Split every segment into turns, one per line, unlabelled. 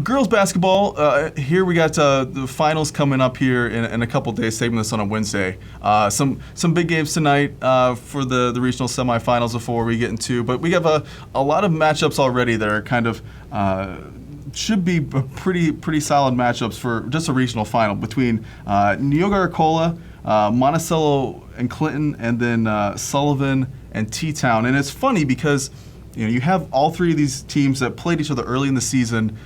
Girls basketball, here we got the finals coming up here in a couple days, saving this on a Wednesday. Some big games tonight for the regional semifinals before we get into, but we have a lot of matchups already that are kind of should be pretty solid matchups for just a regional final between Neoga Arcola, Monticello and Clinton, and then Sullivan and Ttown. And it's funny because you have all three of these teams that played each other early in the season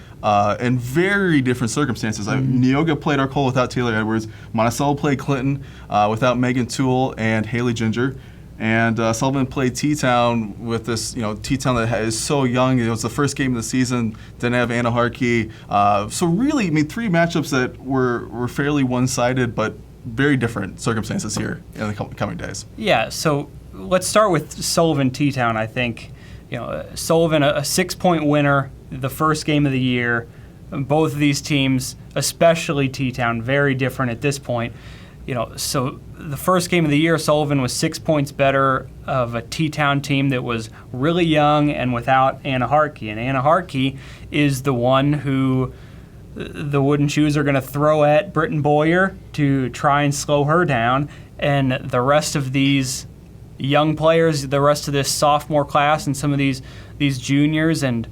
in very different circumstances. Neoga played Arcola without Taylor Edwards. Monticello played Clinton without Megan Toole and Haley Ginger. And Sullivan played Ttown with this, Ttown that is so young. It was the first game of the season. Didn't have Anna Harkey. So really, three matchups that were fairly one-sided, but very different circumstances here in the coming days.
Yeah, so let's start with Sullivan Ttown, I think. Sullivan, a 6-point winner, the first game of the year. Both of these teams, especially Ttown, very different at this point. So the first game of the year, Sullivan was 6 points better of a Ttown team that was really young and without Anna Harkey. And Anna Harkey is the one who the Wooden Shoes are going to throw at Britton Boyer to try and slow her down. And the rest of these young players, the rest of this sophomore class, and some of these juniors and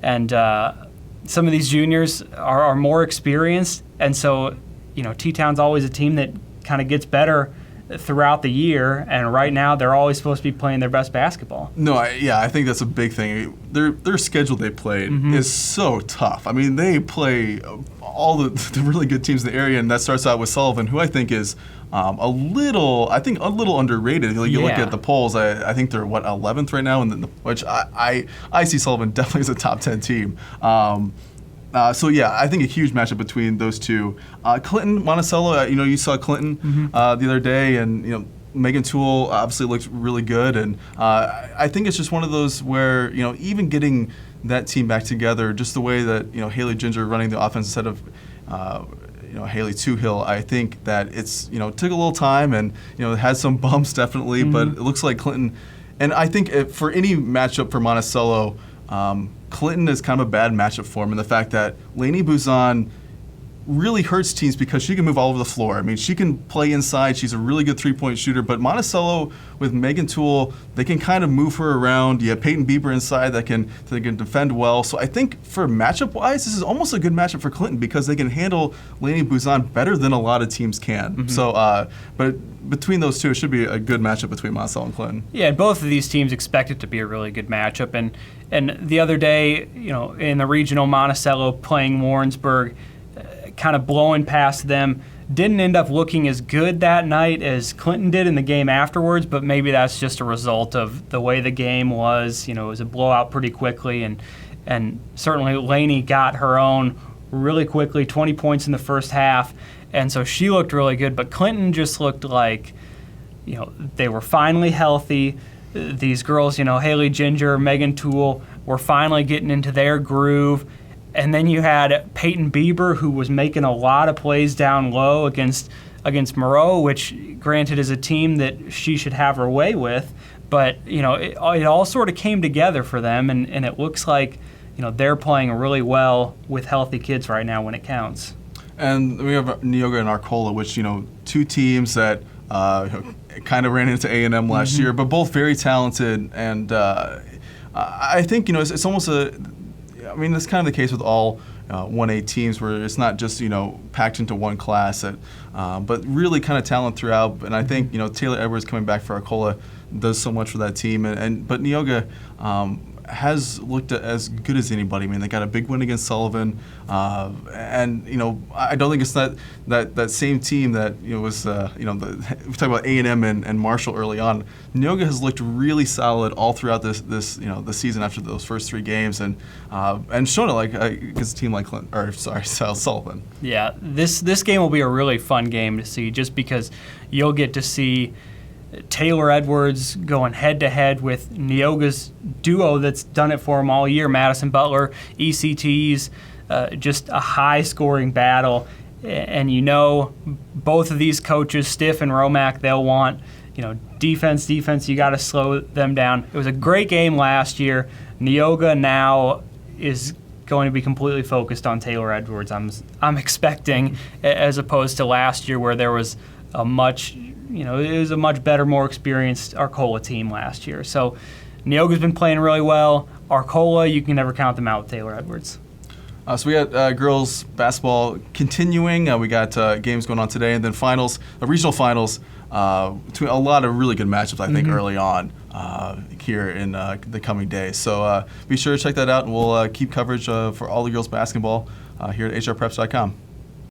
some of these juniors are more experienced, and so Ttown's always a team that kind of gets better throughout the year, and right now they're always supposed to be playing their best basketball.
No, I think that's a big thing. Their schedule they played is so tough. They play all the really good teams in the area, and that starts out with Sullivan, who I think is a little underrated. You look at the polls. I think they're 11th right now, which I see Sullivan definitely as a top 10 team. So I think a huge matchup between those two. Clinton, Monticello. You saw Clinton the other day, and Megan Toole obviously looked really good, and I think it's just one of those where even getting that team back together, just the way that Haley Ginger running the offense instead of Haley Toohill, I think that it's took a little time, and it had some bumps definitely, but it looks like Clinton, and I think for any matchup for Monticello, Clinton is kind of a bad matchup for him in the fact that Lainey Buzan really hurts teams because she can move all over the floor. She can play inside. She's a really good three-point shooter. But Monticello with Megan Toole, they can kind of move her around. You have Peyton Bieber inside that can defend well. So I think for matchup-wise, this is almost a good matchup for Clinton because they can handle Lainey Buzan better than a lot of teams can. So, but between those two, it should be a good matchup between Monticello and Clinton.
Yeah, and both of these teams expect it to be a really good matchup. And the other day, in the regional, Monticello playing Warrensburg, kind of blowing past them, didn't end up looking as good that night as Clinton did in the game afterwards, but maybe that's just a result of the way the game was. It was a blowout pretty quickly, and certainly Lainey got her own really quickly, 20 points in the first half, and so she looked really good, but Clinton just looked like, they were finally healthy. These girls, Haley Ginger, Megan Toole, were finally getting into their groove. And then you had Peyton Bieber, who was making a lot of plays down low against Moreau, which, granted, is a team that she should have her way with. But, it all sort of came together for them, and it looks like, they're playing really well with healthy kids right now when it counts.
And we have Neoga and Arcola, which, two teams that kind of ran into A&M last year, but both very talented. And I think, it's almost it's kind of the case with all 1A teams where it's not just, packed into one class, but really kind of talent throughout. And I think, Taylor Edwards coming back for Arcola does so much for that team. But Neoga has looked as good as anybody. They got a big win against Sullivan. And, I don't think it's that same team that, was, we talk about A&M and Marshall early on. Neoga has looked really solid all throughout this the season after those first three games and shown it against a team like Sullivan.
Yeah, this game will be a really fun game to see just because you'll get to see Taylor Edwards going head-to-head with Neoga's duo that's done it for him all year, Madison Butler, ECTs, just a high-scoring battle. And both of these coaches, Stiff and Romack, they'll want, defense, you got to slow them down. It was a great game last year. Neoga now is going to be completely focused on Taylor Edwards. I'm expecting, as opposed to last year where there was a much, it was a much better, more experienced Arcola team last year. So Neoga's been playing really well. Arcola, you can never count them out with Taylor Edwards.
So we got girls basketball continuing. We got games going on today, and then finals, regional finals. Between a lot of really good matchups, I think, early on here in the coming days. So be sure to check that out, and we'll keep coverage for all the girls basketball here at hrpreps.com.